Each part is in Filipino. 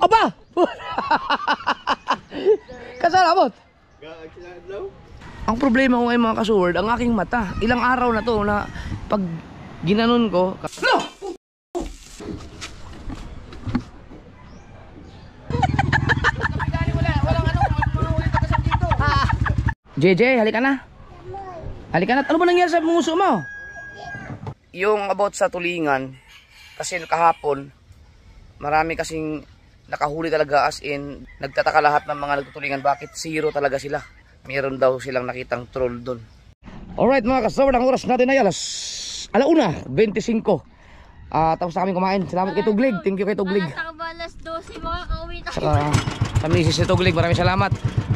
Aba! Kasalabot. Ang problema ko ay mga kasuward, ang aking mata. Ilang araw na to na pag ginanon ko. No! JJ, halika na. Halika na. Ano ba nangyari sa puso mo? Yung about sa tulingan, kasi kahapon, marami kasing nakahuli talaga, as in, nagtataka lahat ng mga nagtutulingan, bakit zero talaga sila. Meron daw silang nakitang troll doon. Alright mga kasawad, ang oras natin ay alas 1:25. Tapos na kami kumain. Salamat kay Tuglig. Thank you kay Tuglig. Alas 12 makakauwi na. Saka sa misis ni Tuglig, maraming salamat.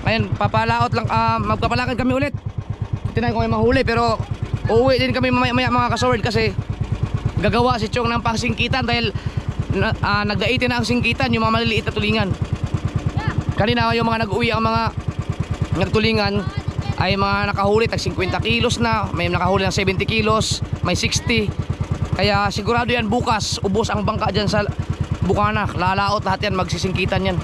Ngayon, papalaot lang, magpapalakad kami ulit. Tinayin ko may mahuli, pero uuwi din kami mamaya mga kasawad kasi gagawa si Chong ng pangsingkitan dahil nagdaitin na ang singkitan, yung mga maliliit na tulingan. Kanina yung mga nag-uwi, ang mga nagtulingan ay mga nakahuli tag 50 kilos na, may nakahuli ng 70 kilos, may 60. Kaya sigurado yan bukas ubos ang bangka dyan sa Bukana. Lalaot lahat yan, magsisingkitan yan.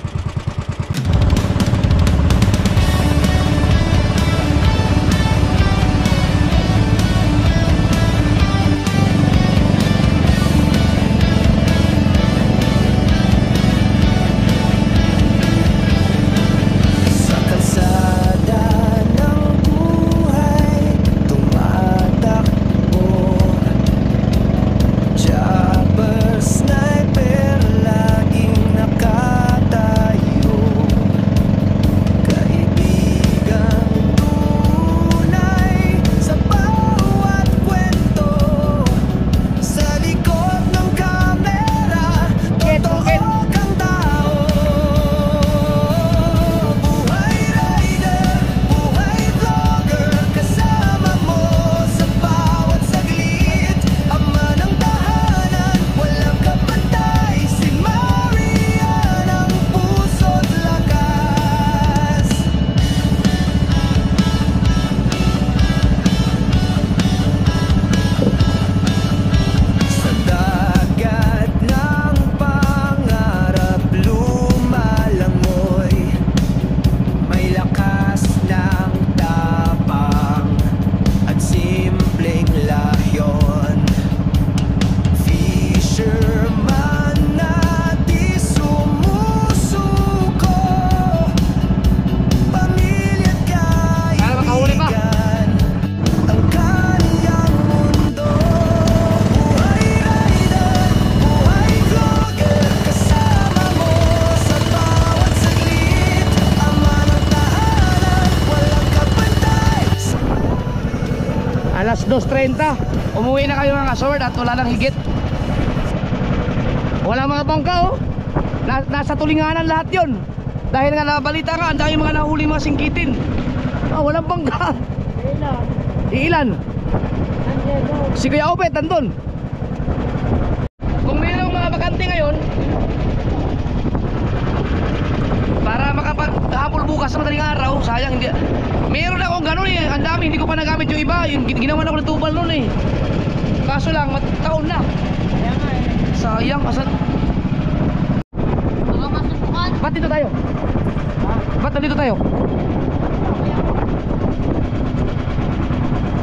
Alas 2:30. Umuwi na kayo mga kasword at wala nang higit. Wala mga bangka oh. Nasa tulinganan lahat yon. Dahil nga nabalita nga, ang dami mga nahuli mga singkitin. Walang bangka. Ilan? Si Kuya Opet nandun. Kung mayroong mga bakante ngayon, para makapaghabol bukas sa madaling araw, sayang hindi. Meron akong gano'n eh, ang dami, hindi ko pa nagamit yung iba. Yung ginawa na ako ng tubal noon eh. Kaso lang, taon na. Sayang, asan? Baka masusukan. Ba't dito tayo? Ba't nandito tayo?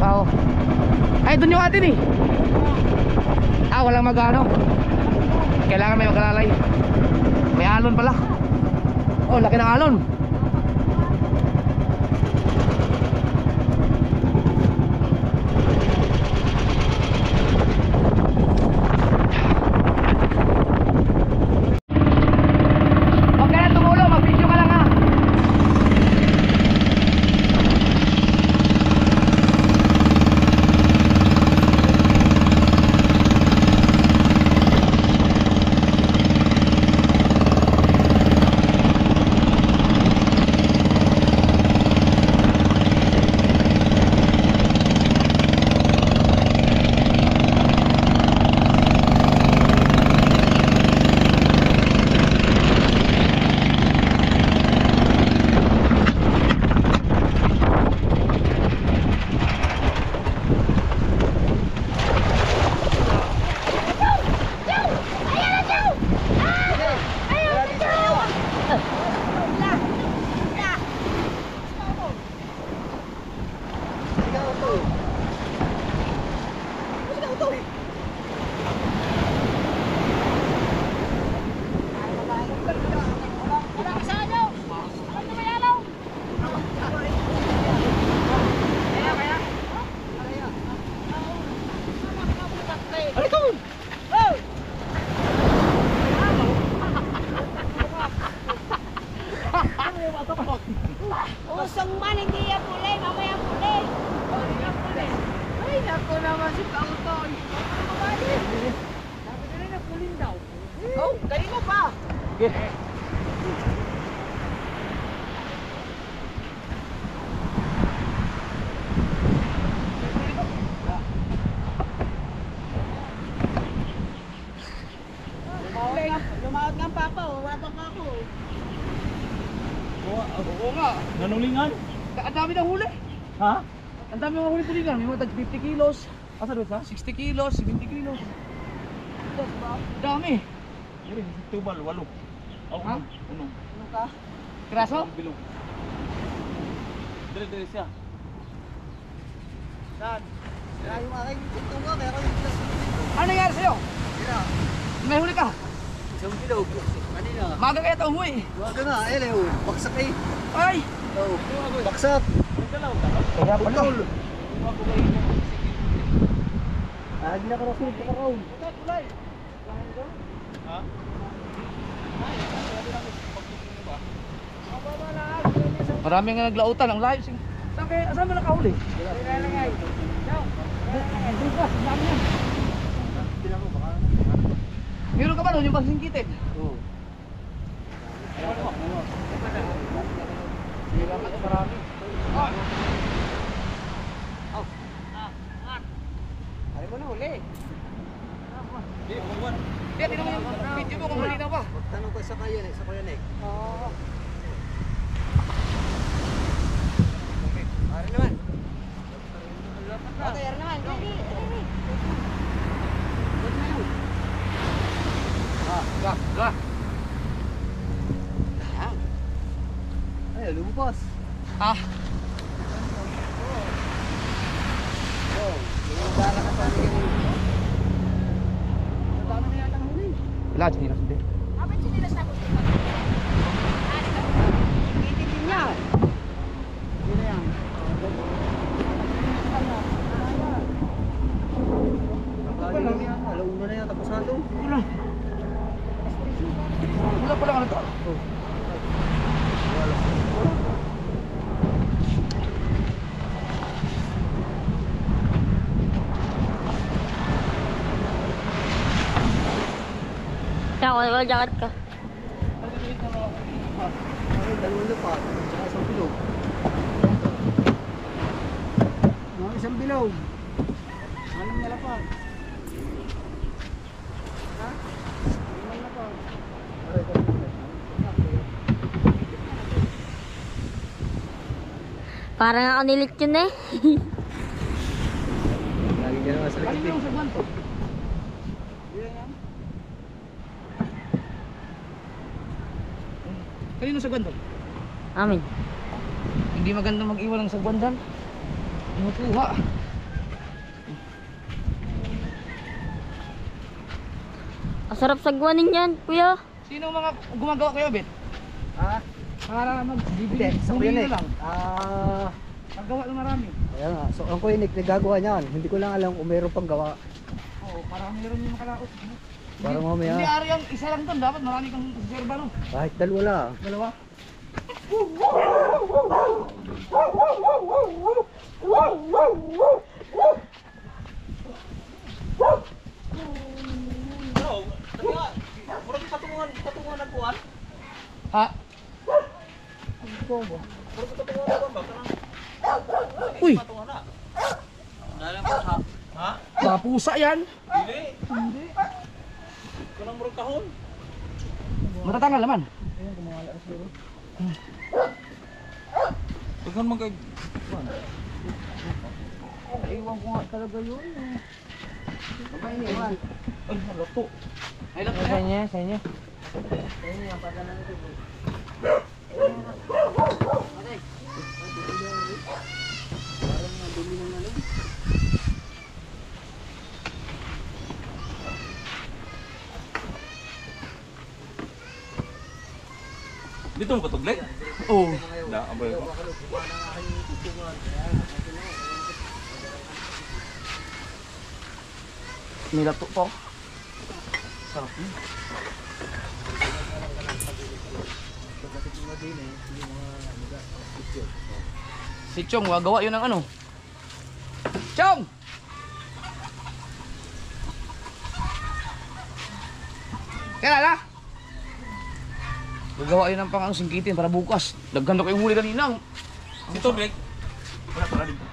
Oo. Ay, doon yung atin eh. Walang magano. Kailangan may magkalalay. May alon pala. Laki ng alon. Kusang man, hindi yan puli. Mamaya puli. Oh, hindi yan puli. Ay, naku naman si Kauton. Sabi ka rin na pulin daw. Oh, kanina pa. Okay. Lumaot ng papa, oh. Wala pang ako. Oo nga. Nanulingan? Ang dami ng huli. Ha? Ang dami ng huli pulingan. May mga tag 50 kilos. Asa doon sa? 60 kilos, 70 kilos. Dami. Uri, tubal, walo. Oh, Ha? unong. Ano ka? Kraso? Bilog. Dire siya. Saan? Kaya yung aking tintong ka, kaya kami bilas ng tintong. Ano nangyari sa'yo? Sira, May huli ka? isang bilog. Kanina. Maga kaya ito umuwi. Huwag nga, oh. Baksak eh. Ay! Oh, baksak. Kaya pala. Hindi na ka rasul pa karaw. Ha? Maraming nga naglautan. Ang layo. Saan mo nakahuli? Meron ka ba doon yung pagsingkitin? Oo. Marami. Ano mo na huli? Di, buwan. Kaya tinan mo yung video mo kung malinaw pa. Tanong ko sa kayo sa kuya Nick. Oo. Pare naman. Okay, naman. Dali. Ba't na yun? Ga. Ay, lumabas. Ah, Oh, yung bara ka sa akin. Ang dami na yata huli. wala, sinilas din. Itin niya. Hindi na yan. Alauna na yan, tapos halo. Wala pala ano to. Kaya ko, wala jacket ka. Ay, dalawang lupat, tsaka isang bilog. Mga isang bilog. Anong nalapat? Ha? Anong nalapat? Aray, Parang ako nilit yun eh. lagi ka naman sa Kanino yung sagwan to? Kanino sagwan to? Amin. Hindi maganda mag-iwan ng sagwan dyan. Inutuha. Ang sarap sagwanin yan, kuya. Sino ang mga gumagawa kayo, Bet? Ha? Para Hindi, mag-bibili. sa Huli kuya na Nick. lang. Paggawa ng marami. Kaya nga, so ang kuya Nick nagagawa niyan. Hindi ko lang alam kung mayroon pang gawa. Oo, para meron yung makalaot. Para mamaya. Hindi ari ang isa lang doon. Dapat marami kang reserva, no? Kahit dalawa lang. Dalawa. Ano? Taga, murag patungan ng buwan. Ha? Murag patungan ng buwan ba? Kanang Uy! patungan na. Dalang pa ha? Ha? Kapusa yan. Dili. Hindi. Kanang murag kahon. Matatangal naman. Tugan man kay Iwan ko nga talaga yun. Kapag iniwan. ay malato. Ay, lang Sa inyo, sa inyo. Sa inyo, ang pagkalan ito. Parang madumi ng ano. Dito mo katuglig? Oo. Da, abay ko. Nilato po. Sarap yun. Pagdating mo din eh, yung mga Si Chong, gagawa yun ng ano. Chong! Kaya na? Gagawa yun ng pang singkitin para bukas. Naganda ko yung huli kanina. Si tubig. Wala dito.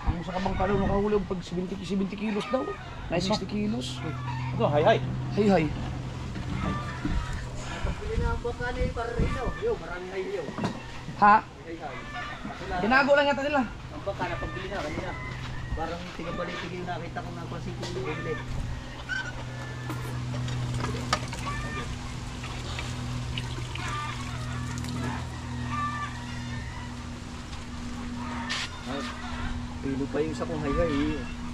Ang sa kabang palo nakahuli pag 70 kilos daw. Na 60 kilos. Ito, hay. Hay. Ha? Tinago lang yata nila. Ang baka na pagbili na kanina. Parang tigabalik-tigil nakita ko ng klaseng bibili. Pilo pa yung isa kong hay.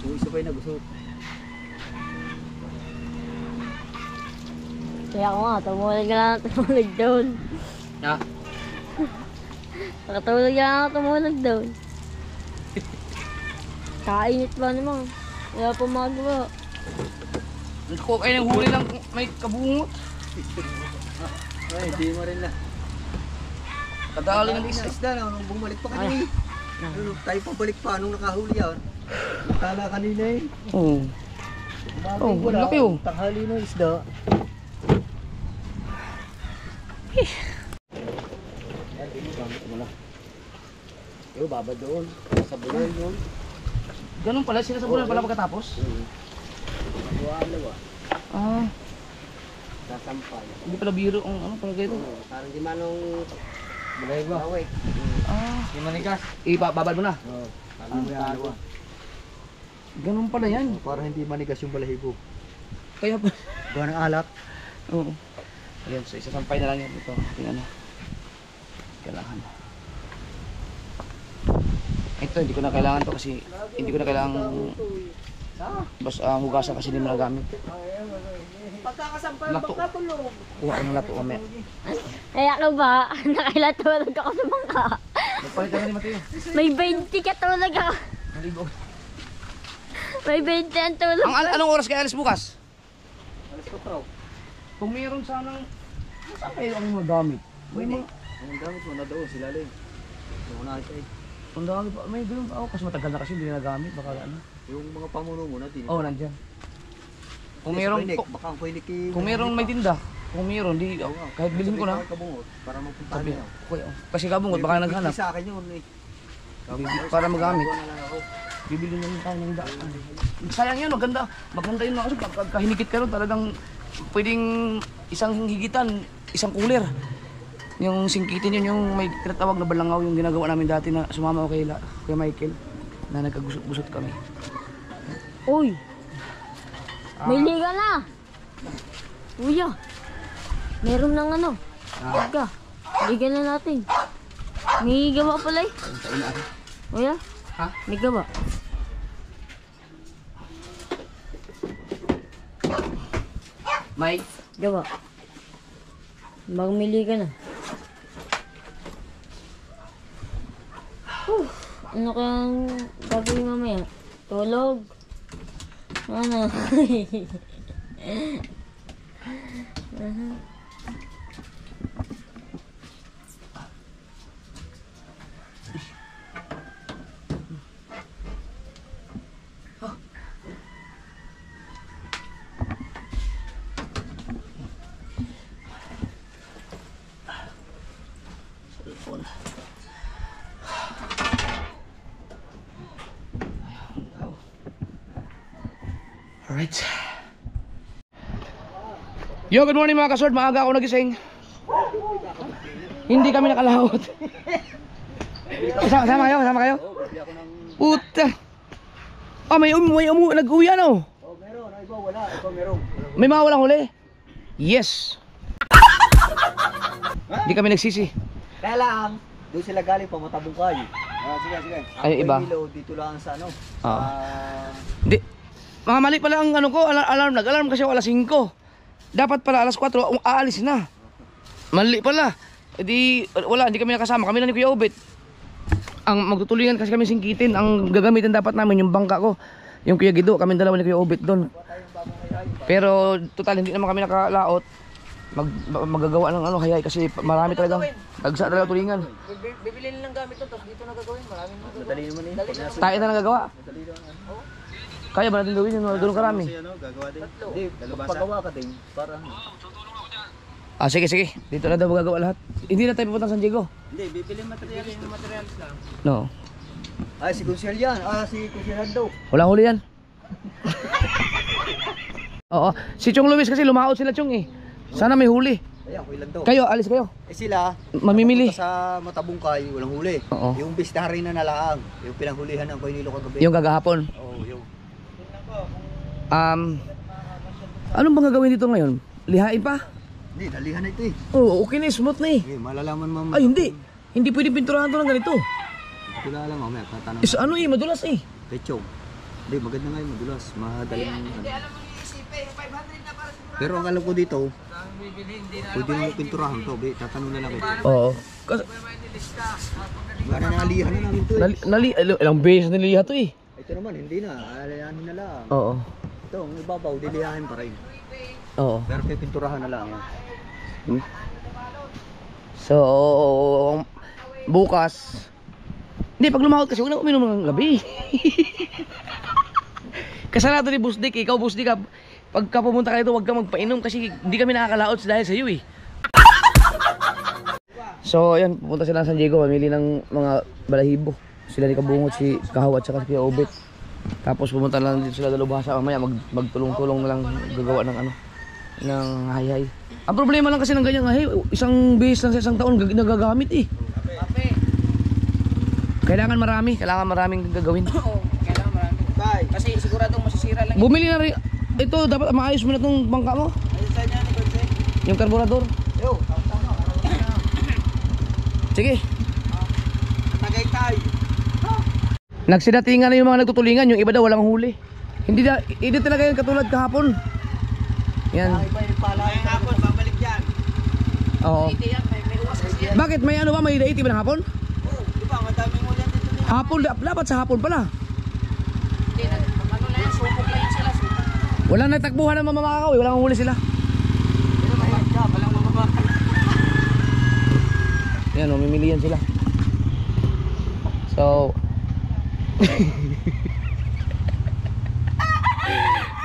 Yung isa pa yung nagusot. Kaya ako nga, tumulag ka lang tumulag doon. Ha? Nakatulog ka lang tumulag doon. Kainit ba naman? Wala pa magawa. Ako ay nang huli lang may kabungot. Ay, di mo rin na. Kadali ng isa. Isda na, nung bumalik pa kanina. Ano, tayo pabalik pa nung nakahuli yan. Tala kanina eh. Oo. Oh, laki oh. Tanghali ng isda. Yo, baba doon. Sa bulay doon. Ganun pala, sinasabunan pala pagkatapos? Dalawa. Ah, Sasampal. hindi pala biro ang ano pala ganito. Parang di manong bulay ba? Away. Ah, Di manigas. babad mo na. Oo. Parang dalawa. Ganun pala yan. Para hindi manigas yung balahibo. Kaya pa. Gawa ng alak. Oo. Ayan, so isasampay na lang yan ito. Yung ano. Kailangan. Ito, hindi ko na kailangan to kasi hindi ko na kailangan hugasan kasi hindi mo nagamit. Pagkakasampal Lato. baka tulog. Kuha ko ng lato mamaya. Kaya ka ba? Nakailatulog ako sa bangka. Magpalit na ni Mateo. May 20 ka tulog ako. Maligo. May 20 ang tulog. Anong oras kaya alis bukas? Alas ko pro. Kung mayroon sanang saan kayo ang mga gamit? Pwede. Ang gamit mo na doon sila rin. Yung una ito eh. Ang dami pa. May ganun pa ako kasi matagal na kasi hindi na nagamit. Baka ano. Yung mga pamuno mo na din. Oo, nandyan. Kung mayroon, baka ang pwede kay... kung mayroon may tinda. Kung mayroon, di, kahit bilhin ko na. Kabungot para mapuntahan Sabi, niyo. okay, oh. Kasi kabungot baka naghanap. Sa akin yun eh. Para magamit. Gawa na lang ako. Bibili na lang tayo ng daan. Sayang yun, maganda. Maganda yun kasi pagka hinikit ka ron, talagang pwedeng isang higitan, isang cooler. Yung singkitin yun, yung may tinatawag na balangaw, yung ginagawa namin dati na sumama ko kay Michael, na nagkagusot-gusot kami. Uy! May liga na! Kuya! Meron ng ano? Liga. Liga na natin. May gawa pala eh. Kuya? Ha? May gawa. May? Gawa. Magmili ka na. Ano kayang gagawin mamaya? Tulog? Ano? Cellphone. Alright. Yo, good morning mga kasord. Maaga ako nagising. Hindi kami nakalahot. Sama kayo, sama kayo. Puta. Ah, nag-uwi ano? Oh, meron. Ay, iba wala. Iba meron. May mga walang huli. Yes. Hindi kami nagsisi. Kaya lang, doon sila galing pa matabungkay. Sige. Ay, iba. Dito lang sa ano. Hindi. Mga mali pala ang ano ko, nag-alarm kasi ako alas 5. Dapat pala alas 4, aalis na. Mali pala. E di, wala, hindi kami nakasama. Kami na ni Kuya Obet. Ang magtutulingan kasi kami singkitin. Ang gagamitin dapat namin yung bangka ko. Yung Kuya Gido, kami dalawa ni Kuya Obet doon. Pero total hindi naman kami nakalaot. magagawa ng ano hayay kasi marami talagang dagsa talaga tulingan. Bibili nilang gamit to, tapos dito na gagawin. Maraming Madali naman eh. Tayo na nagagawa. Madali naman. Kaya ba natin gawin yun? Doon karami. Gagawa din. Hindi, pagawa ka din. Para Sige, sige. Dito na daw magagawa lahat. Hindi na tayo pupunta San Diego. hindi, bibili materials lang. No. Ay, si Kusyal yan. Si Kusyal daw. Walang huli yan. Oo. Si Chong Luis kasi lumaot sila Chong eh. Sana may huli. Ayan, kuya lang daw. Kayo, alis kayo. Sila, Mamimili. papunta sa Matabungkay, walang huli. Oo. Yung bistari na nalaang, yung pinanghulihan ng Koynilo kagabi. Yung kagahapon. Oo, yung. Anong bang gagawin dito ngayon? Lihain pa? Hindi, dalihan na ito eh. Oo, okay na eh. Smooth na eh. Okay, malalaman mo. Ay, hindi. Hindi pwede pinturahan to ng ganito. Kilala mamaya, tatanong. Is ano eh, madulas eh. Pechong. Hindi, maganda nga yung madulas. Madaling. Pero ang alam ko dito, pwede naman pinturahan to. Tatanong na lang ito. Oo. Kasi, Wala na nalihan na namin to eh. ilang beses na niliha to eh. Ito naman, hindi na. Alayanin na lang. Oo. Ito, ang ibabaw, dilihahin pa rin. Oo. Pero pinturahan na lang. So, bukas. Hindi, pag lumahot kasi huwag na uminom ng gabi. Kasalanan ni Busdik, ikaw Busdik ka. Pagka pumunta kayo ito, huwag ka magpainom kasi hindi kami nakakalaot dahil sa iyo eh. So, ayan, pupunta sila sa San Diego, mamili ng mga balahibo. Sila ni Kabungot, si Kahaw at saka si Kuya Obet. Tapos pumunta lang dito sila dalubhasa mamaya, magtulong-tulong na lang gagawa ng ano, ng hayhay. Ang problema lang kasi ng ganyan hayhay, isang base lang sa isang taon nagagamit eh. Kailangan maraming gagawin. Oo, kailangan marami. Kasi siguradong masisira lang. Bumili na rin. Ito, dapat maayos mo na itong bangka mo. Ayusan niya ni Konse. Yung karburador. Yo, Sige. Tagay tayo. Nagsidatingan na yung mga nagtutulingan. Yung iba daw walang huli. Hindi talaga yan katulad kahapon. Yan. iba yung pala. Ngayong hapon, babalik yan. Oo. Hindi yan, may uwas kasi yan. Bakit? May ano ba? May daiti ba ng hapon? Oo, di ba, madaming ulan dito din. Hapon? Dapat sa hapon pala. Hindi, ano na yan, subok na yan sila. Wala nagtakbuhan ng mamamakaw. Walang huli sila. Pero may ka, walang mamabakal. Yan, mamimili yan sila. So,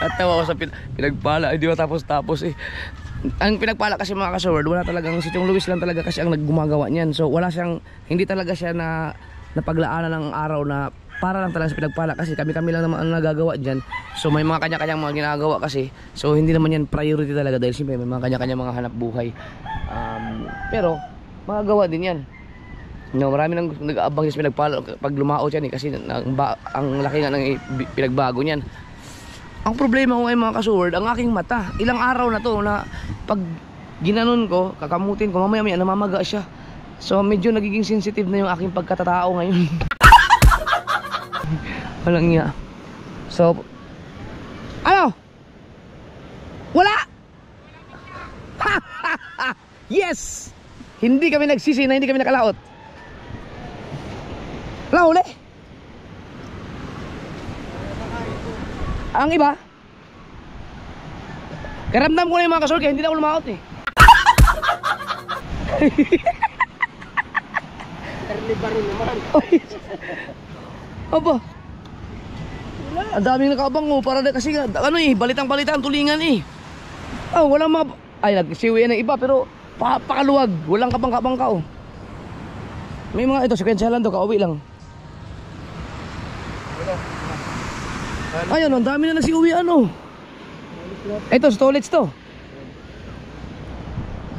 at tawa ko sa pinagpala. Hindi ba tapos eh. Ang pinagpala kasi mga kasword, wala talagang si Chong Luis lang talaga kasi ang naggumagawa niyan. So wala siyang, hindi talaga siya na napaglaanan ng araw na para lang talaga sa pinagpala kasi kami lang naman ang nagagawa dyan. So may mga kanya-kanyang mga ginagawa kasi. So hindi naman yan priority talaga dahil siyempre may mga kanya-kanyang mga hanap buhay. Pero magagawa din yan. No, marami nang nag-aabang sa pinagpala pag lumaot yan eh kasi ang laki nga ng pinagbago niyan. Ang problema ko ay mga kasword, ang aking mata. Ilang araw na to na pag ginanon ko, kakamutin ko, mamaya namamaga siya. So medyo nagiging sensitive na yung aking pagkatatao ngayon. Walang niya. So, ano? Wala! Yes! Hindi kami nagsisi na hindi kami nakalaot. Wala huli. Ang iba, karamdam ko na yung mga kasol kaya hindi na ako lumaot eh. Terlibarin naman. Aba, ang daming nakaabang mo para kasi ano eh, balitang-balita ang tulingan eh. Walang mga, ay nagsiwi ng iba pero pakaluwag, walang kabang-kabang ka oh. May mga ito, sekwensyalan to, kauwi lang. Ayun, ang dami na nagsiuwi ano. Ito, stolage to.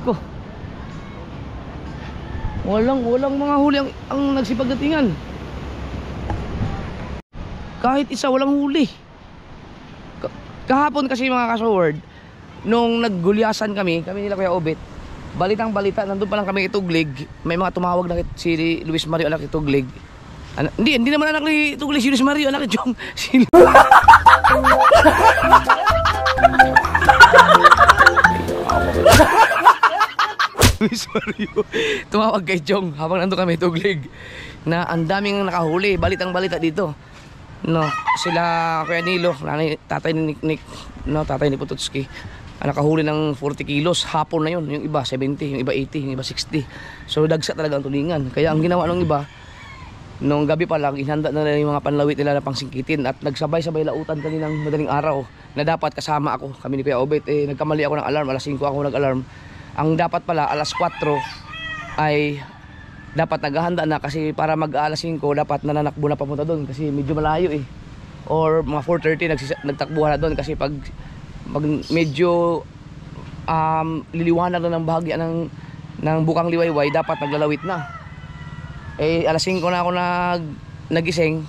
Ko. Walang mga huli ang nagsipagdatingan. Kahit isa walang huli. Kahapon kasi mga kasword, nung naggulyasan kami nila Kuya Obet, balitang balita, nandun pa lang kami Ituglig, may mga tumawag na si Luis Mario anak Ituglig. Hindi naman anak ni Ituglig, si Luis Mario anak ni Chong. Luis Mario tumawag kay Chong habang nandun kami Ituglig na ang daming nakahuli, balitang balita dito. No, sila Kuya Nilo, tatay ni Nick, no, tatay ni Pututski. nakahuli ng 40 kilos. Hapon na yun. Yung iba 70, yung iba 80, yung iba 60. So dagsa talaga ang tulingan. Kaya ang ginawa ng iba, nung gabi pa lang, inhanda na yung mga panlawit nila na pangsingkitin. At nagsabay-sabay lautan kaninang madaling araw na dapat kasama ako. Kami ni Kuya Obet, nagkamali ako ng alarm. Alas 5 ako nag-alarm. Ang dapat pala, alas 4 ay dapat naghahanda na kasi para mag-alas 5 dapat nananakbo na papunta doon kasi medyo malayo or mga 4:30 nagtakbuhan na doon kasi pag medyo liliwanag na ng bahagya ng bukang liwayway dapat naglalawit na. Alas 5 na ako nagising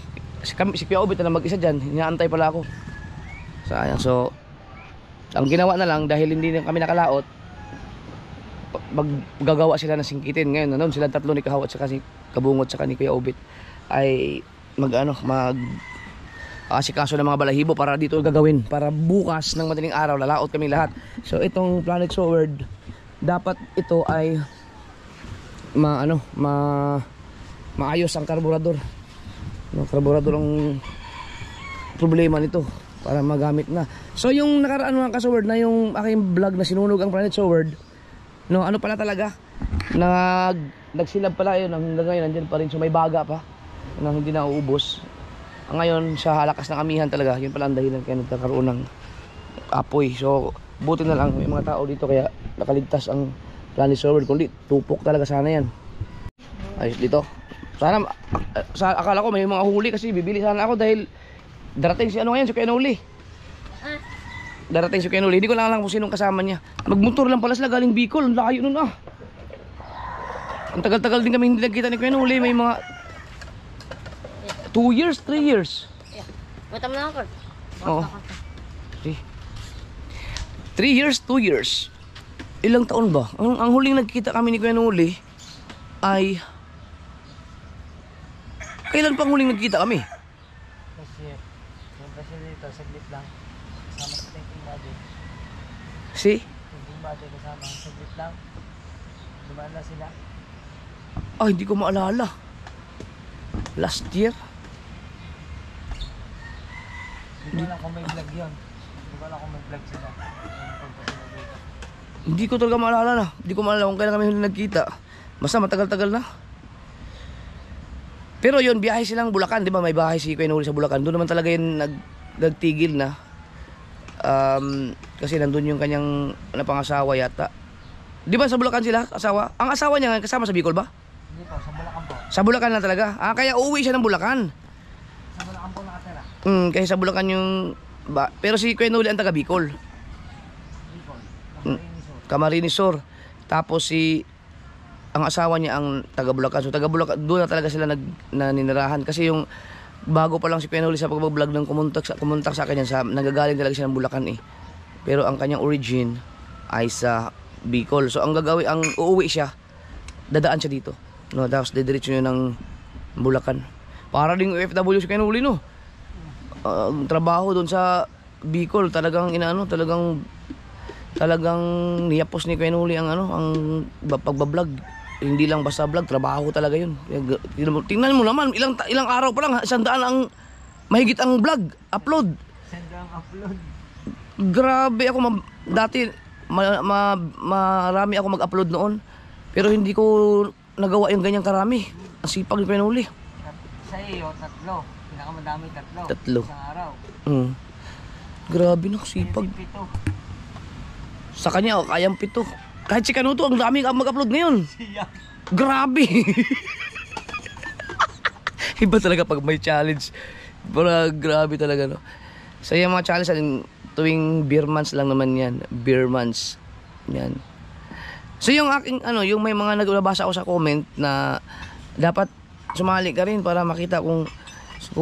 si Kuya Obet na mag-isa dyan, hinaantay pala ako. Sayang. So ang ginawa na lang dahil hindi na kami nakalaot, maggagawa sila ng singkitin. Ngayon noon sila tatlo ni Kahawat sa si Kabungot sa ni Kuya Obet ay asikaso ng mga balahibo para dito gagawin para bukas ng madaling araw lalaot kami lahat. So itong Planet Sword dapat ito ay maayos ang karburador. Karburador ang problema nito para magamit na. So yung nakaraan mga ka-Sword na yung aking vlog na sinunog ang Planet Sword, ano pala talaga, nagsilab pala yun hanggang ngayon nandiyan pa rin, so may baga pa na hindi na uubos. Ngayon sa lakas ng amihan talaga, yun pala ang dahilan kaya nagkakaroon ng apoy. So buti na lang may mga tao dito kaya nakaligtas ang Planet Sword, kundi tupok talaga sana yan. Ayos dito. Sana akala ko may mga huli kasi bibili sana ako dahil darating si si Kuya Noli. Darating si Kuya Noli, hindi ko lang alam kung sinong kasama niya. Magmotor lang pala sila galing Bicol, ang layo nun Ang tagal-tagal din kami hindi nagkita ni Kuya Noli, may mga 2 years, 3 years. Matam na ako. Oo. 3 years, 2 years. Ilang taon ba? Ang huling nagkita kami ni Kuya Noli ay kailan pang huling nagkita kami? Kasi yung dito, saglit lang. Kasama sa thinking body. Thinking body kasama, saglit lang. Dumaan na sila. Hindi ko maalala. Last year? Hindi ko alam kung may vlog yun. Hindi ko alam kung may vlog sila. Hindi ko talaga maalala na. Hindi ko maalala kung kailan kami huling nagkita. Basta matagal-tagal na. Pero yun, biyahe silang Bulacan, di ba? May bahay si Kuya Noli sa Bulacan. Doon naman talaga yun nagtigil na. Kasi nandun yung kanyang pangasawa yata. Di ba sa Bulacan sila, asawa? Ang asawa niya nga kasama sa Bicol ba? Hindi po, sa Bulacan po. Sa Bulacan na talaga. Kaya uuwi siya ng Bulacan. Sa Bulacan po nakatira. Kasi sa Bulacan yung pero si Kuya Noli ang taga Bicol. Bicol. Camarines Sur. Tapos ang asawa niya ang taga Bulacan. So taga Bulacan, doon na talaga sila naninirahan kasi yung bago pa lang si Kuya Noli sa pag-vlog ng kumuntak sa kanya, nagagaling talaga siya ng Bulacan Pero ang kanyang origin ay sa Bicol. So ang uuwi siya, dadaan siya dito. Tapos didiretso niya ng Bulacan. Para ding OFW si Kuya Noli trabaho doon sa Bicol, talagang talagang niyapos ni Kuya Noli ang pagbablog. Hindi lang basta vlog, trabaho talaga yun. Tingnan mo naman, ilang araw pa lang, 100 ang mahigit ang vlog, upload. 100 ang upload. Grabe ako, dati marami ako mag-upload noon. Pero hindi ko nagawa yung ganyang karami. Ang sipag ni Kuya Noli. Sa iyo, 3. Pinakamadami 3. 3. Isang araw. Grabe no, sipag. 7. Sa kanya, kayang 7. Kahit si Kanuto, ang dami mag-upload ngayon. Grabe. Iba talaga pag may challenge. Grabe talaga no. So yung mga challenge tuwing beer months lang naman yan. Beer months. Yan. So yung aking yung may mga nagbabasa ako sa comment na dapat sumali ka rin para makita kung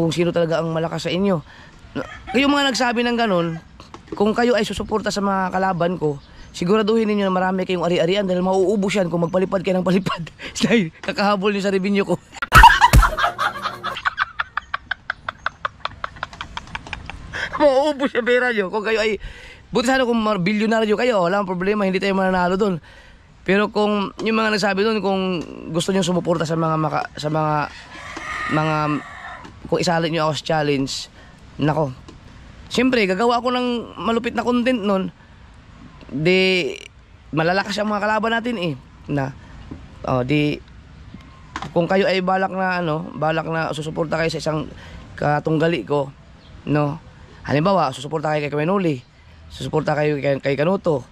sino talaga ang malakas sa inyo. Yung mga nagsabi ng ganun, kung kayo ay susuporta sa mga kalaban ko, siguraduhin ninyo na marami kayong ari-arian dahil mauubos yan kung magpalipad kayo ng palipad. Dahil kakahabol nyo sa revenue ko. Mauubos yung pera nyo. Kung kayo ay, buti sana kung bilyonaryo kayo, walang problema, hindi tayo mananalo doon. Pero kung yung mga nagsabi doon, kung gusto nyo sumuporta sa mga kung isalin nyo ako sa challenge, nako. Siyempre, gagawa ako ng malupit na content nun. di malalakas ang mga kalaban natin eh. Na di kung kayo ay balak na susuporta kayo sa isang katunggali ko, no. Halimbawa, susuporta kayo kay Kawenuli, susuporta kayo kay Kanuto.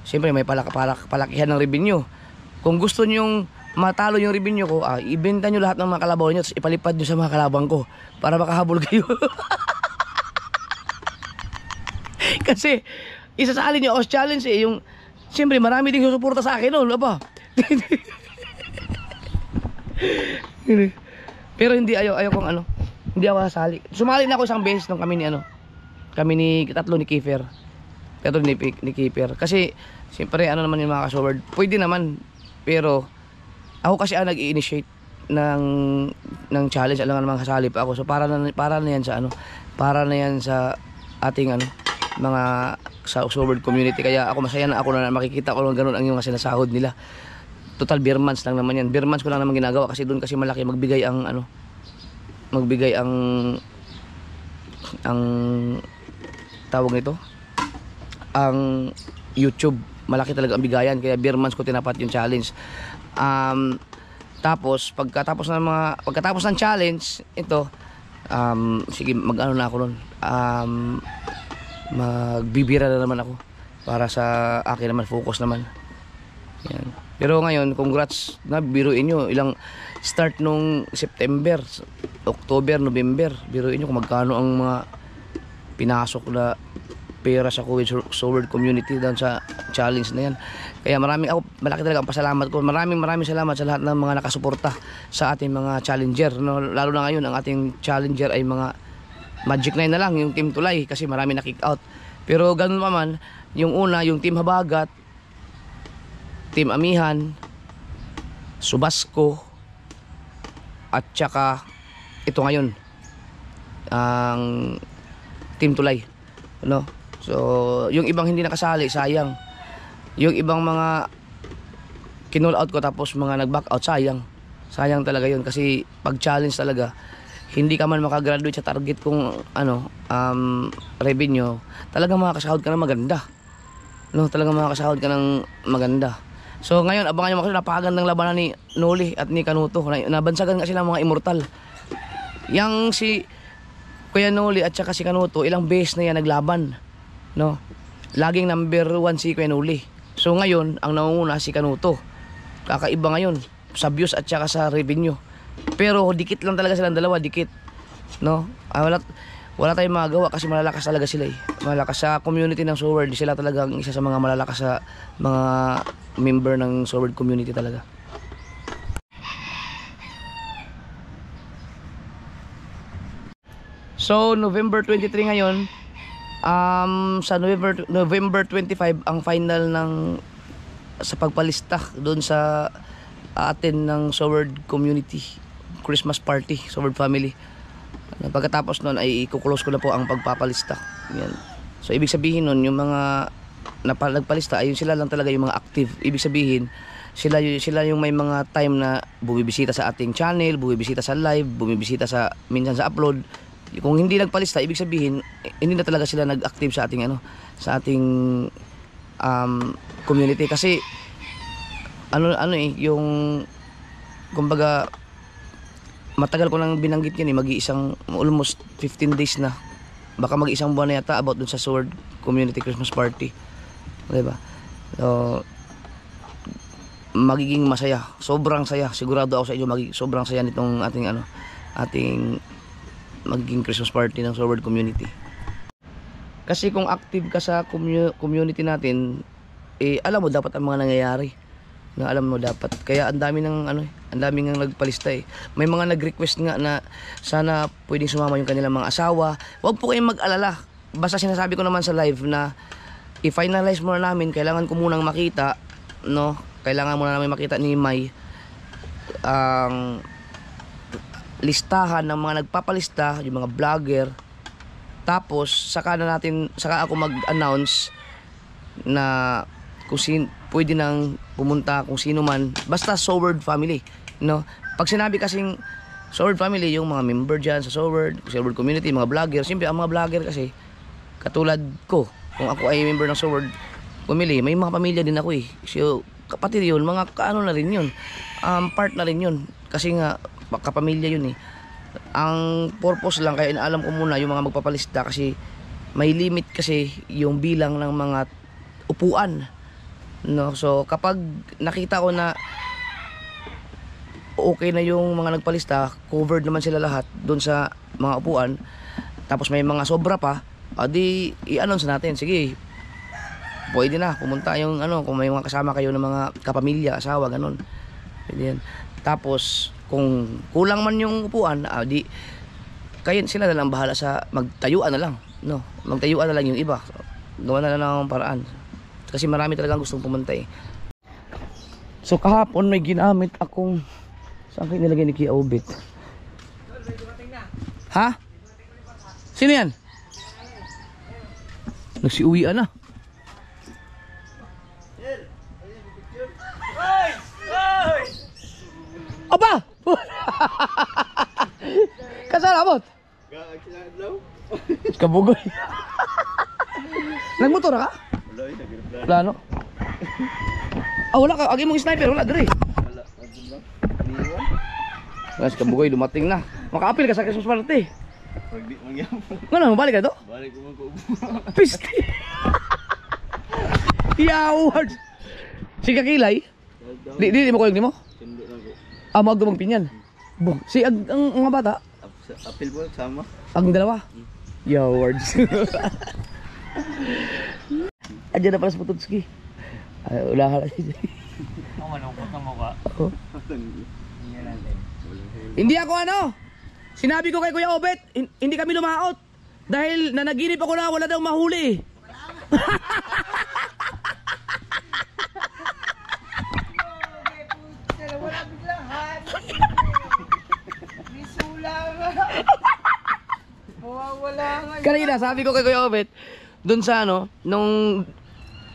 Siyempre may palakihan ng revenue. Kung gusto niyo matalo yung revenue ko, ibenta nyo lahat ng mga kalabaw nyo, tapos ipalipad nyo sa mga kalabang ko para makahabol kayo. Kasi isasali nyo ako sa challenge eh, yung siyempre marami ding susuporta sa akin noon, apa. Pero hindi ayaw kong hindi ako sasali. Sumali na ako isang beses nung kami ni tatlo ni Kiefer. Tatlo ni Kiefer. Kasi siyempre naman yung mga kasoward, pwede naman, pero ako kasi ang nag-i-initiate ng challenge, alam nga naman kasali pa ako. So para na yan sa ating mga sa Oxford community. Kaya ako masaya na ako na makikita ko lang ganun ang yung sinasahod nila. Total beer months lang naman yan. Beer months ko lang naman ginagawa kasi doon kasi malaki magbigay ang tawag nito, ang YouTube. Malaki talaga ang bigayan, kaya beer months ko tinapat yung challenge. Tapos pagkatapos ng challenge ito, sige mag-ano na ako nun, magbibira na naman ako para sa akin naman, focus naman yan. Pero ngayon, congrats na, biruin nyo ilang start nung September, October, November, biruin nyo kung magkano ang mga pinasok na pera sa Sword community doon sa challenge na yan. Kaya malaki talaga ang pasalamat ko. Maraming salamat sa lahat ng mga nakasuporta sa ating mga challenger, no? Lalo na ngayon ang ating challenger ay mga Magic 9 na lang, yung Team Tulay, kasi marami na kick out. Pero ganun pa man, yung una, yung Team Habagat, Team Amihan, Subasco, at saka ito ngayon ang Team Tulay, no? So yung ibang hindi nakasali, sayang. Yung ibang mga kinull out ko tapos mga nag-back out, sayang talaga yun. Kasi pag challenge talaga, hindi ka man makagraduate sa target kung revenue, talagang makakasahod ka ng maganda, no? Talagang makakasahod ka ng maganda. So ngayon, abangan nyo kasi napakagandang labanan ni Noli at ni Kanuto. Nabansagan nga sila mga immortal. Yang si Kuya Noli at saka si Kanuto, ilang beses na yan naglaban, no? Laging number 1 si Kuya Noli. So ngayon, ang nangunguna si Kanuto. Kakaiba ngayon sa views at saka sa revenue. Pero dikit lang talaga silang dalawa, dikit, no? Wala tayong magagawa kasi malalakas talaga sila eh. Malalakas sa community ng Sword. Sila talagang isa sa mga malalakas sa mga member ng Sword community talaga. So November 23 ngayon, sa November 25 ang final sa pagpalista doon sa atin ng Sword community Christmas party, Sword family. Pagkatapos nun ay i-close ko na po ang pagpapalista. Yan. So ibig sabihin nun, yung mga nagpalista ayun sila lang talaga yung mga active. Ibig sabihin sila yung may mga time na bumibisita sa ating channel, bumibisita sa live, bumibisita minsan sa upload. Kung hindi nagpalista, ibig sabihin hindi na talaga sila nag-active sa ating community. Kasi yung kumbaga matagal ko nang binanggit yan mag-iisang almost 15 days na, baka mag-isang buwan na yata about dun sa Sword community Christmas party, diba? So magiging masaya, sobrang saya, sigurado ako sa inyo, sobrang saya nitong ating magiging Christmas party ng Sword community. Kasi kung active ka sa community natin, alam mo dapat ang mga nangyayari, na alam mo dapat. Kaya ang dami nang nagpalista eh. May mga nag-request nga na sana pwedeng sumama yung kanilang mga asawa. Huwag po kayong mag-alala. Basta sinasabi ko naman sa live na i-finalize muna namin, kailangan ko munang makita, no? Kailangan muna namin makita ni May ang listahan ng mga nagpapalista, yung mga vlogger. Tapos saka ako mag-announce na kung pwede nang pumunta kung sino man, basta Sword family, no? Pag sinabi kasing Sword family, yung mga member dyan sa Sword community, mga vlogger, siyempre ang mga vlogger kasi katulad ko, kung ako ay member ng Sword, pumili. May mga pamilya din ako eh. So, kapatid yun, mga kaano na rin yun. Part na rin yun. Kasi nga, kapamilya yun eh. Ang purpose lang, kaya inaalam ko muna yung mga magpapalista kasi may limit kasi yung bilang ng mga upuan. No? So, kapag nakita ko na okay na yung mga nagpalista, covered naman sila lahat doon sa mga upuan, tapos may mga sobra pa, di i-announce natin, sige, pwede na, pumunta yung kung may mga kasama kayo ng mga kapamilya, asawa, ganun. Pwede yan. Tapos, kung kulang man yung upuan, di, kayo sila na lang bahala sa magtayuan na lang, no? Magtayuan na lang yung iba. Gawa na lang ng paraan. Kasi marami talagang gustong pumunta eh. So kahapon may ginamit akong, saan kayo nilagay ni Kuya Obet? Ha? Sino yan? Nagsiuwian na. Aba! Kasalabot? Kabugoy. Nagmotor ka? Wala no? Wala ka. Agi mong sniper. Wala diri. Wala si Kabugoy. Dumating na. Makaapil ka sa Christmas party. Ano? Balik ka to? Balik ko ko. Piste. Yaward. Si Kakilay? Di mo kuyog ni mo? Magdumang pinyan. Si ang mga bata? Apil po sama. Ang dalawa? Yawards. Andiyan na pala sa Pututski. Ulahan na siya. Ang manukot ng mukha. Hindi ako sinabi ko kay Kuya Obet, hindi kami lumaot. Dahil nanaginip ako na wala daw mahuli. Wala biglahan. Misula nga. Mawawala nga. Kanina sabi ko kay Kuya Obet, dun sa nung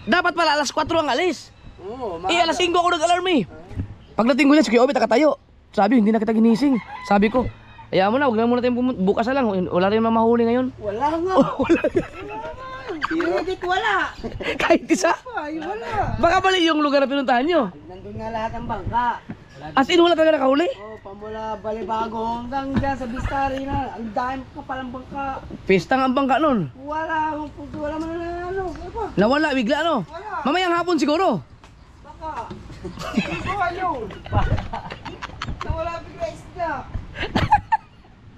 dapat pala alas 4 ang alis. Alas 5 ako nag-alarm eh. Pagdating ko niya si Kuya Obet nakatayo. Sabi, hindi na kita ginising. Sabi ko, ayaw mo na, huwag na muna tayong bukas na lang. Wala rin mahuli ngayon. Wala nga. Wala. Edit wala. Kahit isa. Ay, wala. Baka pala yung lugar na pinuntahan nyo. Nandun nga lahat ng bangka. As in, wala talaga nakahuli. Pamula Balibago hanggang dyan sa Bistari na. Ang dami pa palang bangka. Pistang ang bangka nun. Wala man na Nawala, bigla Wala. Mamayang hapon siguro. Baka. Hindi ko ayun. Nawala bigla isda.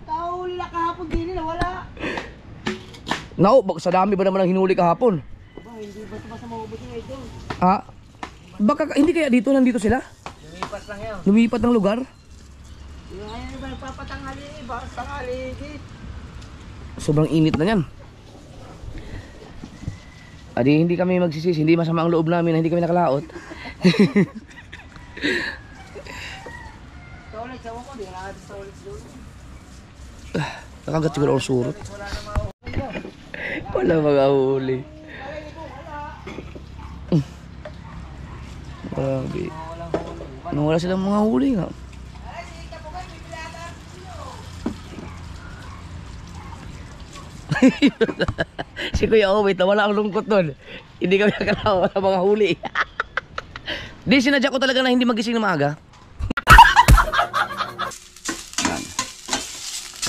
Tahuli na kahapon din nawala. Sa dami ba naman ang hinuli kahapon? Hindi ba sa maubos nga ito? Baka, hindi kaya nandito sila? Lumipas lang yan. Lumipat ng lugar? Ayaw ba nagpapatanghali iba? Tanghali. Sobrang init na yan. Hindi kami magsisisi, hindi masama ang loob namin na hindi kami nakalaot. Toilet, sawa ko, di ka nakakita sa toilet doon. Nakagat siguro ang surot. Wala mga huli. Grabe. Wala silang mga huli nga. Si Kuya Obet, wala ang lungkot nun. Hindi kami nakalawa sa mga huli. Di, sinadya ko talaga na hindi magising na maaga.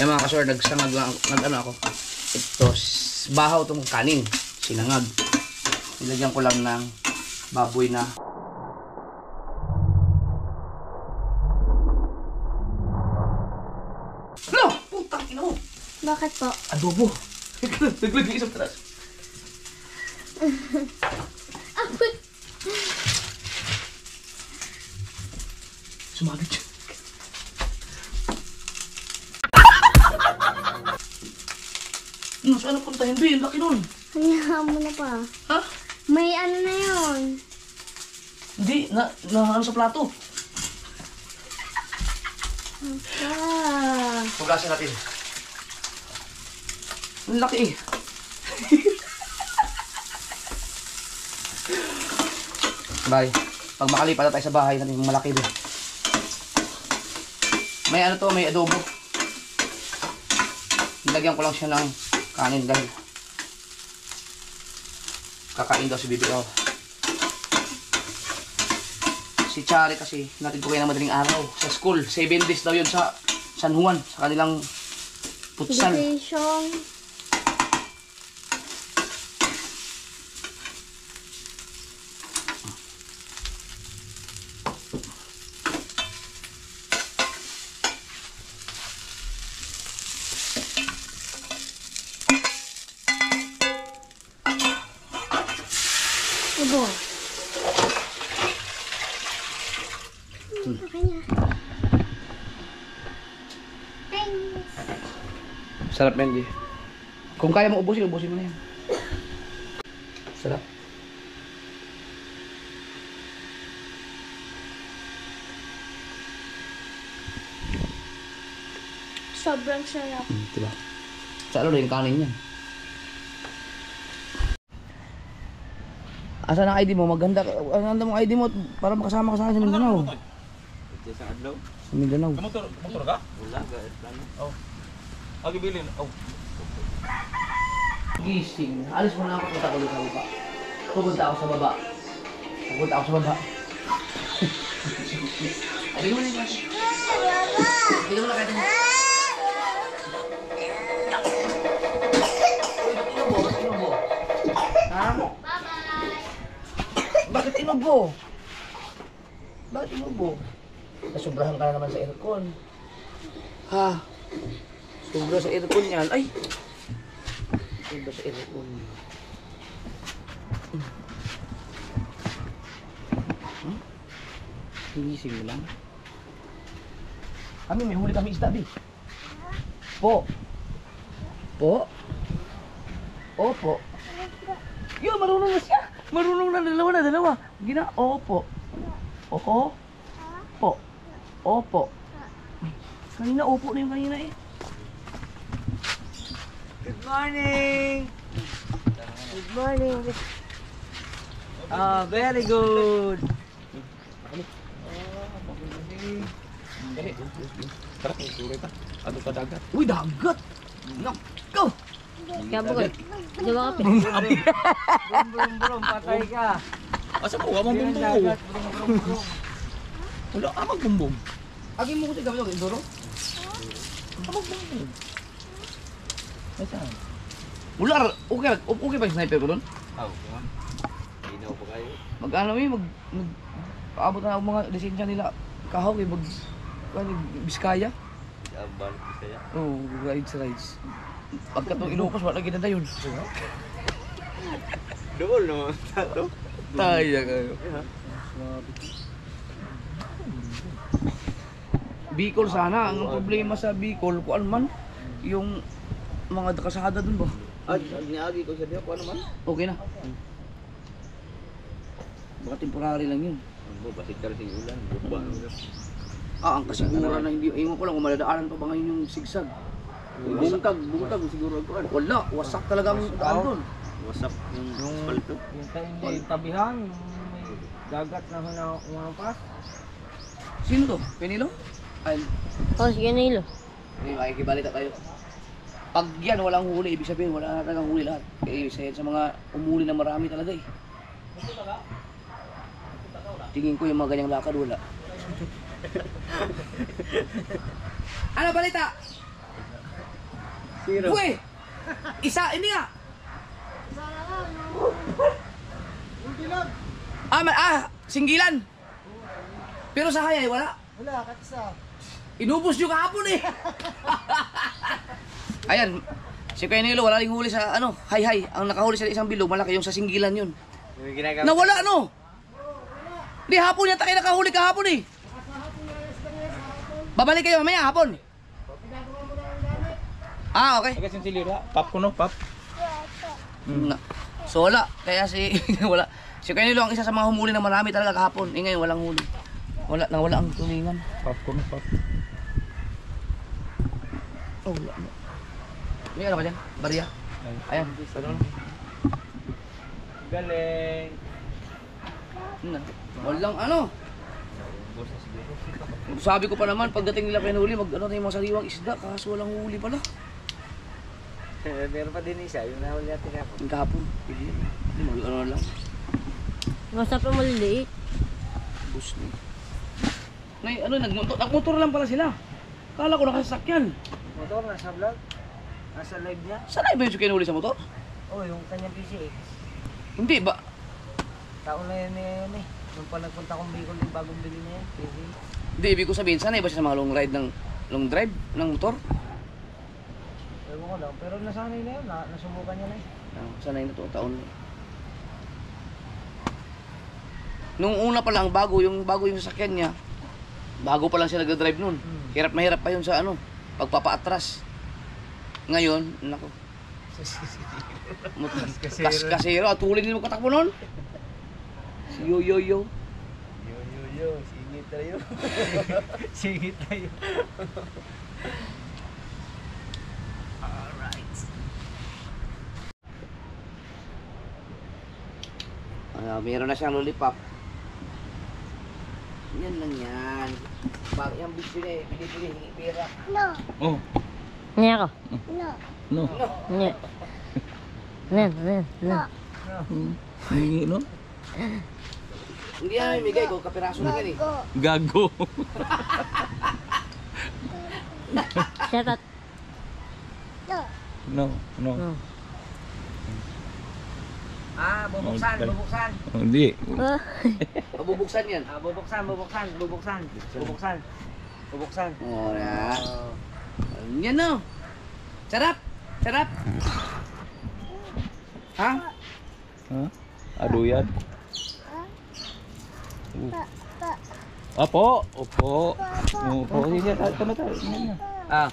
Yan mga kasor, nagsangag lang, ako. Ito, bahaw itong kanin, sinangag. Nilagyan ko lang ng baboy na. No! Putang ina mo! Bakit po? Adobo! Naglagay isang taras. Sumagit siya. Saan napuntahin, Ben? Laki nun. Hayaan mo na pa. Ha? May ano na yun. Hindi, ano sa plato. Hugasan natin. Ang laki eh. Bye. Pag makalipat na tayo sa bahay natin, malaki din. May may adobo. Nilagyan ko lang siya ng kanin dahil kakain daw si Bibi. Si Chari kasi, natin ko kayo ng madaling araw. Sa school, 7 days daw yun sa San Juan. Sa kanilang futsal. Vacation. Abo. Sarap yan, di. Kung kaya mo ubusin, ubusin mo na yan. Sarap. Sobrang sarap. Diba? Sa ano rin, kanin yan. Asan ang ID mo? Maganda. Ang ganda mong ID mo para makasama ka sa akin sa Mindanao. Sa adlaw. Sa Mindanao. Motor ka? Wala, plano. Oh. Agi bilin. Oh. Gising. Alis mo na ako, punta ko ulit sa baba. Pupunta ako sa baba. Pupunta ako sa baba. Abi mo na yung kasi. Abi mo na kahit mo. Bakit inubo? Ha? Bakit inubo? Bakit inubo? Nasubrahan ka na naman sa aircon. Ha? Sobra sa aircon yan. Ay! Sobra sa aircon. Hinising mo lang. Kami, may huli kami isda, Bi. Po. Po. Opo. Yo, marunong na siya. Marunong na dalawa. Gina, opo. Opo. Po. Opo. Kanina, opo na yung kanina eh. Good morning! Good morning! Ah, very good! Tara, tuloy ta. Ano ka dagat? Uy, dagat! Nako! Kaya bukod. Di ba kape? Brum brum, patay ka! Asa mo? Amang Yan bumbong. dagat, brum brum brum. Wala, amang bumbong. Agi mo ko sa gabi ng Indoro? Amang bumbong. Ay, saan? Wala, okay ba yung sniper ko doon? kuman. Ginaw pa kayo. Mag-ano paabot na ang mga lisensya nila. Kahaw mag Biskaya. Balik ko saya. Oo, rides. Pagka itong Ilocos, wala ginanda yun. Double naman tato. Taya kayo. Bicol sana. Ang problema sa Bicol, kuan man, yung mga kasada dun ba? Niagi ko sa diya ko naman. Okay na. Baka temporary lang yun. Mo basikal sing ulan, buba. Ang kasiguran na hindi, ingon ko lang kung maladaanan pa ba ngayon yung sigsag. Bungkag siguro ako. Wala, wasak talaga ang daan doon. Wasap yung asfalto. Yung tayo tabihan, yung may dagat na umapas. Sino to? Penilo? Ay, Oh, sige na ilo. hindi, makikibalita tayo. Pag yan walang huli, ibig sabihin wala na talagang huli lahat. Eh, sa mga umuli na marami talaga eh. Tingin ko yung mga ganyang lakad wala. Ano balita? Zero. Uy! Isa, hindi nga! Singgilan! Pero sa hayay, wala. Wala, katisa. Inubos nyo kahapon eh! Ayan, si Kuya Nilo, wala ring huli sa hay. Ang nakahuli sa isang bilog, malaki yung sa Singgilan yun. Yung ginagawa. Nawala Di hapon yata kayo nakahuli kahapon eh. Babalik kayo mamaya hapon. Okay. Ay, kasi silira. Pop ko no, pop. So wala, kaya wala. Si Kuya Nilo ang isa sa mga humuli na marami talaga kahapon. Ngayon walang huli. Nawala ang tulingan. Pop ko no, pop. Oh, wala. May ano ka dyan? Barya? Ayan. Galing. Walang Sabi ko pa naman, pagdating nila kay huli, na yung mga sariwang isda, kaso walang huli pala. Meron pa din isa, yung nahuli natin ako. Yung kahapon. Hindi, lang. Basta pa maliliit. Bus ni. Nay, ano, nagmotor lang pala sila. Kala ko nakasakyan. Motor, nasa vlog. Nasa live niya. Saan ba yung kinuli sa motor? Oh, yung kanyang PCX. Hindi ba? Taon na yun eh. Nung pa nagpunta kong Bicol, yung bagong bili niya yan. PCX. Hindi, ibig ko sabihin, sanay ba siya sa mga long drive ng motor? Ewan ko lang. Pero nasanay na yun. Nasubukan niya na yun. Sanay na to, taon. Nung una pa lang, bago yung sasakyan niya, bago pa lang siya nag-drive nun. Hirap na hirap pa yun sa ano, pagpapaatras. Ngayon, nako. Kasero, at huli din mo katakbo nun. Si Yo. Singit tayo. Singit tayo. Meron na siyang lollipop. Yan lang yan. Bakit yung bitch yun eh, bili-bili, hingi pera. Oh, Niya ako. no. Niya. Nen. Hingi, no? Hindi yan mamimigay ko, kapiraso lang yan eh. Gago. Shout out. No. No. Bubuksan. Oh, hindi. Mabubuksan yan. Bubuksan. Oo na. Yan no. Sarap. Ha? Ha? Ado yan? Opo. Sige, tama tayo. Ah.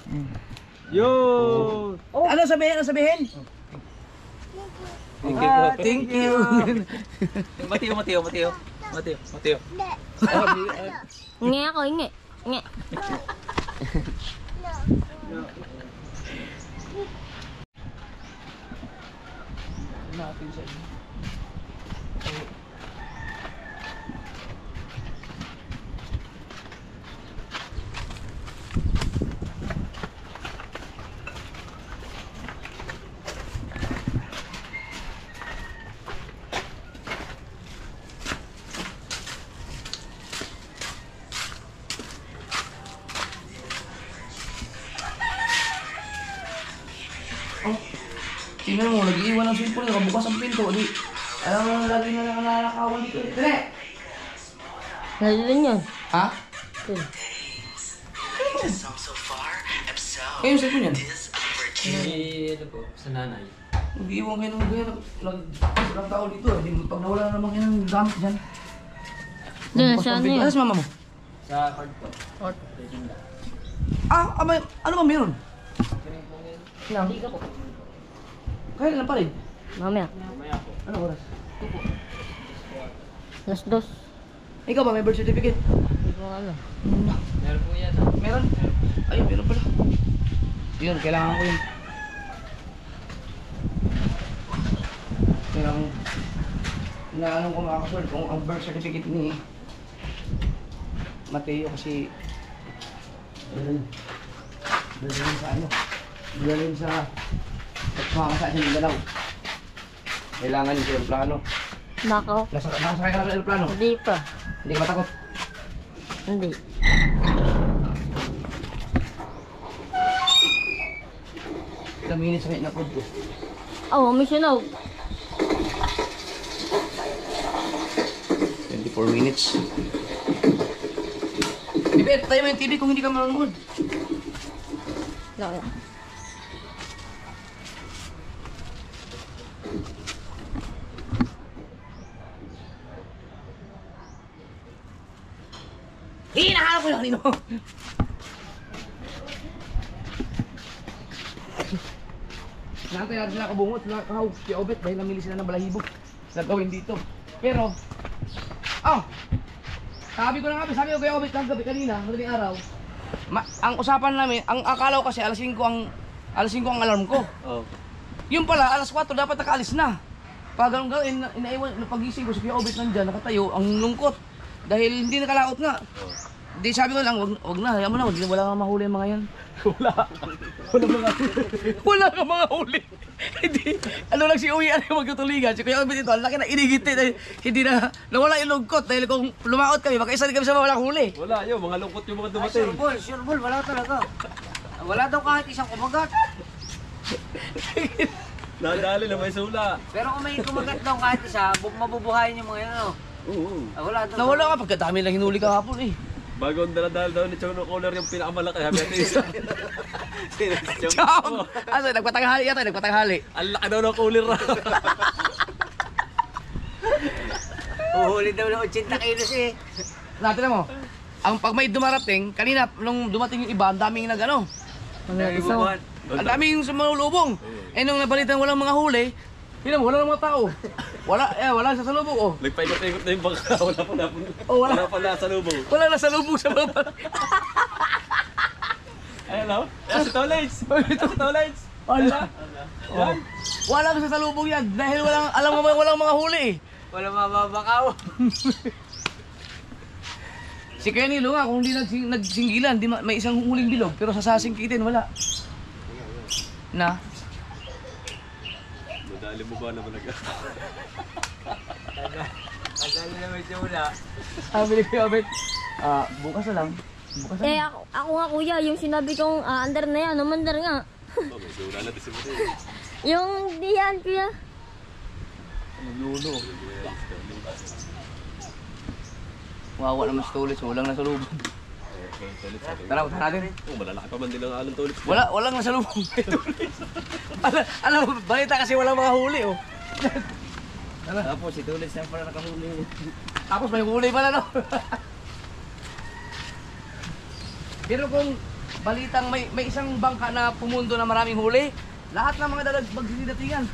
Yo! Ano sabihin? Thank you. Mateo. Nge ako, nge. Nge. Tingnan mo, nag-iiwan ng cellphone, nakabukas ang pinto. Di, alam mo lagi na nananakawan dito. Dali! Nalilin yun. Ha? Yun. Kayo yung cellphone yan? Ano po, sa nanay. Nag-iiwan kayo ng gaya. Nag tao dito. Di, pag nawala na naman kayo ng gamit dyan. Doon, Bukas sa ang ano pinto. yun? Ano si mama mo? Sa card po. Ano ba meron? No. Kaya lang pa rin. Mamaya. Mamaya po. Ano oras? Las dos. Ikaw ba, may birth certificate? Hindi ko ano. Meron po yan. Meron? Ayun, meron pala. Yun, kailangan ko yun. Kailangan inaanong ko mga kasword kung ang birth certificate ni Mateo kasi dadalhin sa ano? Dadalhin sa pagpapakasa sa Mindanao. Kailangan yung aeroplano. Nako. Nakasakay ka na ng aeroplano? Hindi pa. Hindi ka matakot? Hindi. Ilang minutes na inapod ko. Oh, mission out. 24 minutes. Ibet, tayo mo yung TV kung hindi ka manonood. No. Hinahanap ko yung kanino. Nakantay natin sila kabungot, sila kahawag, si Obet dahil namili sila ng balahibo sa gawin dito. Pero, sabi ko kay Obet lang gabi kanina, madaling araw. Ang usapan namin, ang akala ko kasi alas 5 ang alarm ko. Oh. Yung pala, alas 4 dapat nakaalis na. Pag ganun gawin, inaiwan, pagising ko si Kuya Obet nandyan, nakatayo, ang lungkot. Dahil hindi nakalaot nga. di sabi ko lang, wag na, hayaan mo na, wala kang mahuli yung mga yan. Wala kang mga huli. Hindi, ano lang si Uwi, ano yung magtutuligan. Si Kuya Obet ito, ang laki na inigit eh. Hindi na, nawala yung lungkot. Dahil kung lumaot kami, baka isa din kami sa walang huli. Wala yun, mga lungkot yung mga dumating. Sure ball, wala talaga. Wala daw kahit isang kumagat. Nadali na may sula. Pero kung may kumagat daw kahit isa, mabubuhayin yung mga yan, ano? Oo. Wala daw. Nawala ka, pagkadami lang hinuli kahapon eh. Bago ang daladal daw ni Chono Cooler yung pinakamalaki. Sabi natin isa. Chong! Asa, nagpatanghali yata, nagpatanghali. Ang laki daw ng cooler raw. Uhuli daw ng 80 kilos eh. Natin mo, ang pag may dumarating, kanina, nung dumating yung iba, ang daming nag-ano. Ang daming sumalubong. Eh nung nabalitan walang mga huli, yun mo, wala ng mga tao. Wala sa salubong oh. Nagpaikot-ikot na yung bangka. Wala pa na. Oh, wala. Wala pa na sa lubong. Wala na salubong sa baba. Ayun o. Yan si Tolage. Si Tolage. Wala. Oh. Wala ka sa salubong yan dahil alam mo walang mga huli eh. Wala mababakaw. Si Kuya Nilo nga, kung hindi nagsinggilan, may isang huling bilog, pero sa sasingkitin, wala. Na? Madali mo ba naman nag- Tagal na may sula. Sabi ni Kuya Obet, bukas na lang. Bukas na Eh, lang. ako nga kuya, yung sinabi kong under na yan, umandar nga. Oh, may sula na din si Mati. Yung di yan, kuya. Lulo. Wawa naman si Tulis, walang nasa lubong. Tara, punta natin. Oh, malalaki pa man din ang along Tolage. Walang nasa lubong. Alam mo, balita kasi walang mga huli oh. Tapos si Tulis na pala nakahuli. Tapos may huli pala no. Pero kung balitang may isang bangka na pumundo na maraming huli, lahat ng mga dalagbag sinidatingan.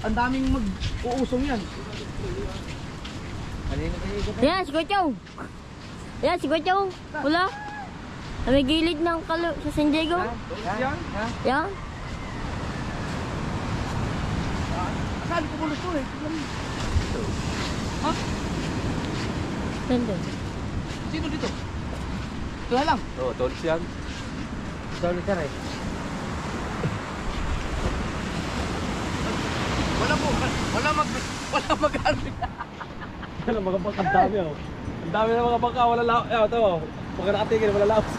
Ang daming mag-uusong yan. Yan, si Kuya Chow. Yan, si Kuya Chow. Wala. Sa may gilid ng sa San Diego. Yan. Saan pumulos to eh? Ha? Saan doon? Sino dito? Ito na lang. Oh, Tolage yan. Tulis na rin. Wala mag-army. Yan ang mga bangka, ang dami oh. Ang dami na mga bangka, wala laos. Ito oh. Pagka nakatingin, wala laos.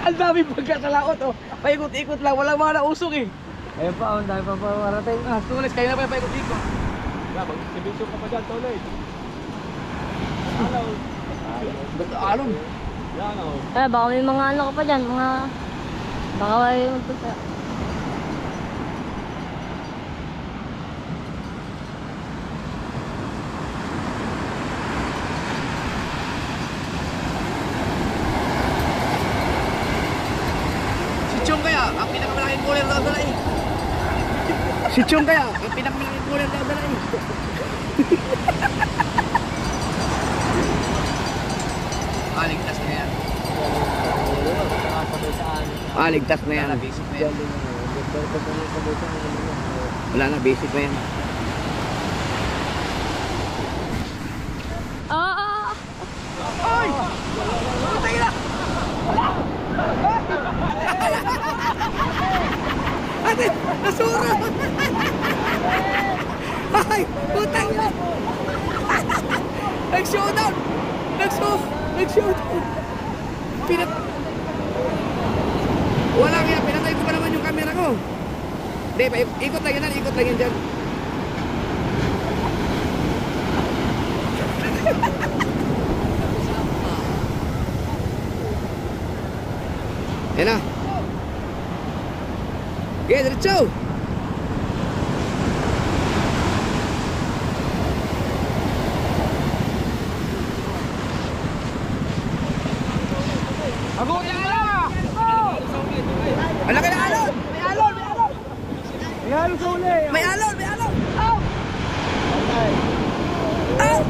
Ang dami pagka sa laot oh. Paikot-ikot lang, walang mga nausong eh. Ayun pa, ang dami pa marating. Tulis, kayo na pa yung paikot-ikot. Yan, mag-exhibition ka pa dyan, Tolage. Hello. Ba't alon? Yan oh. Eh, baka may mga ano ka pa dyan, mga... Baka may magpunta. Si Chong kaya, ang pinakamalaking cooler daw dala eh. Si Chong kaya, ang pinakamalaking cooler daw dala eh. Ligtas na yan. Ligtas na yan. Basic na yan. Wala na, basic na yan. Ay! Putay na! Ate, nasura! Ay, putang na! Nag-showdown! Nag-showdown! Wala kaya, pinatay ko pa naman yung camera ko. Hindi, ikot lang yan, ikot lang yan dyan. Yan na. Okay, diretso. Ako yung ala! Ang laki ng alon! May alon! May alon sa uli! May alon! Oh! Oh!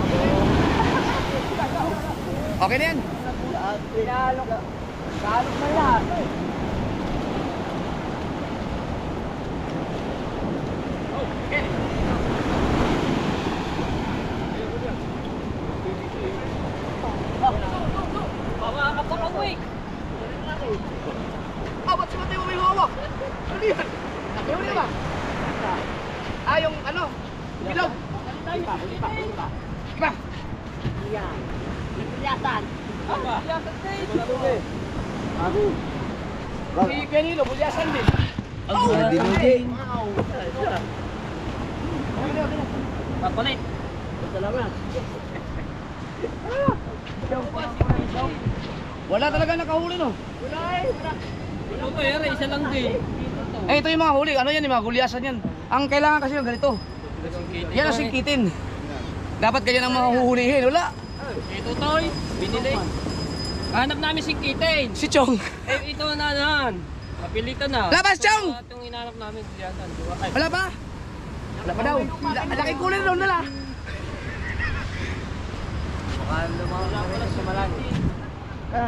Okay na yan. Kalok na yan. Ano yan? Nakihuli ba? Ah, yung ano? Bilog. Iba. Si Benilo, bulyasan din. Dinugin. Papalit. Wala talaga nakahuli no. Ito to, yara, isa lang din. Eh, ito yung mga huli. Ano yan, yung mga gulyasan yan. Ang kailangan kasi yung ganito. Yan ang singkitin. Dapat ganyan ang mga huhulihin. Wala. Ito toy, binili. Hanap namin si Kitain. Si Chong. Eh, ito na nan. Napilitan na. Labas, Chong! Itong hinanap namin diyan. Wala pa? Wala pa daw. Laking kulay daw nila. Wala pala sa malaki.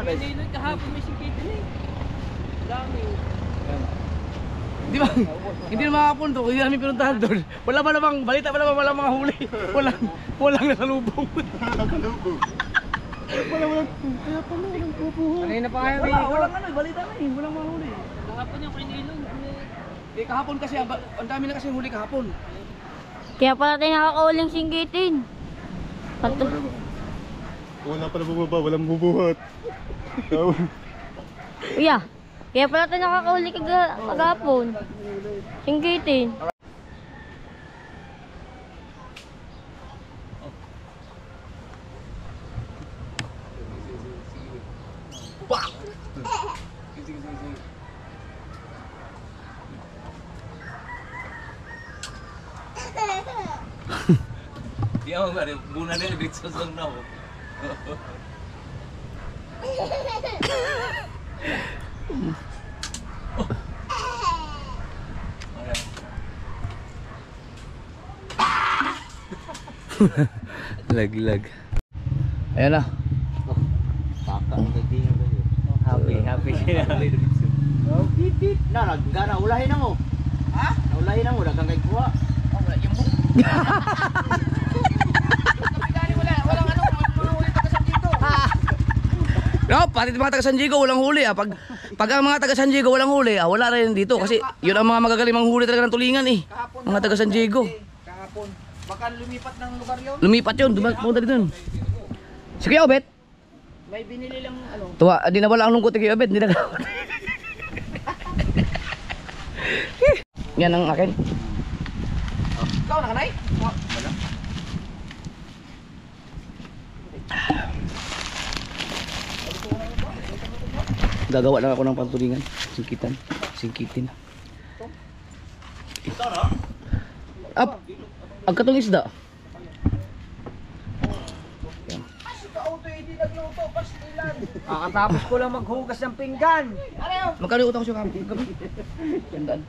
Pinili kahapon may si Kitain eh. Dami. Di ba? Hindi na makapunto. Hindi namin pinuntahan doon. Wala ba namang, balita ba namang walang mga huli? Walang nasalubong. Kanina pa kayo Walang ano, balita na eh. Walang mga huli. Kahapon yung kinilong. Eh kahapon kasi, ang dami na kasi huli kahapon. Kaya pala tayo nakakauling singgitin. Wala pala bumaba, walang bubuhat. Uya, kaya pala tayo nakakauli kagapon. Singgitin. Di ako nga, muna na yung sa song na ako. Laglag. Ayan na. Happy siya. Oh, pipit. Na, ulahin na mo. Ha? Ulahin na mo, dagang kay kuha. Oh, wala yung book. Walang ano, mga huli taga San Diego. No, pati mga taga San Diego walang huli ah. Pag ang mga taga San Diego walang huli ah, wala rin dito kasi yun ang mga magagaling manghuli talaga ng tulingan eh. Mga taga San Diego. Kahapon. Baka lumipat ng lugar yun. Lumipat yun, pumunta dito. Sige, Obet. May binili lang ano. Tuwa, di na wala ang lungkot kay Obet, di na. Yan ang akin. Ikaw nakanay? Wala. Gagawa lang ako ng pantulingan. Singkitin. Up. Ang katong isda. Kakatapos ko lang maghugas ng pinggan. Magkano utang ko siya gabi? Tandaan.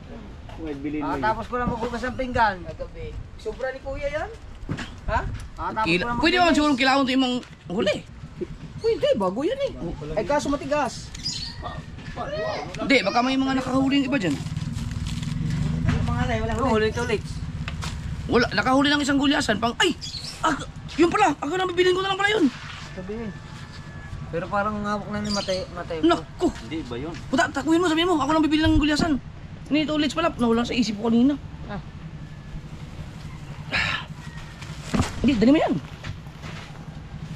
Kakatapos ko lang maghugas ng pinggan. Kagabi. Sobra ni kuya yan? Ha? Pwede naman siguro kailangan ito yung mga huli. Pwede, bago yan eh. Ay kaso matigas. Hindi, baka may mga nakahuli iba dyan. Mga nay, wala ulit. Wala, nakahuli ng isang gulyasan. Yun pala, ako na bibilin ko na lang pala yun. Sabihin. Pero parang hawak na ni Mateo. Naku! Hindi ba yun? Puta, takuin mo, sabihin mo, ako lang bibili ng gulyasan. Nito ulit pala, nawala sa isip ko kanina. Hindi, dali mo yan.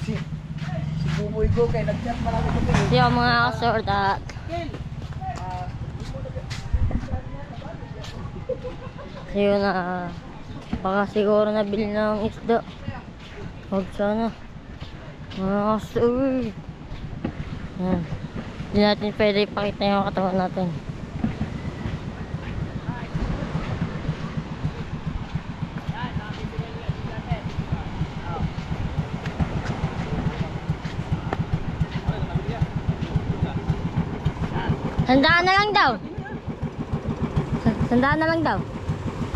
Si Buboy ko kay nag-chat marami ko. Hindi ako mga kasordat. Yun na. Baka siguro nabili ng isda. Huwag sana. Mga kasordat. Yan. Hindi natin pwede ipakita yung katawan natin. Sandaan na lang daw. Sandaan na lang daw.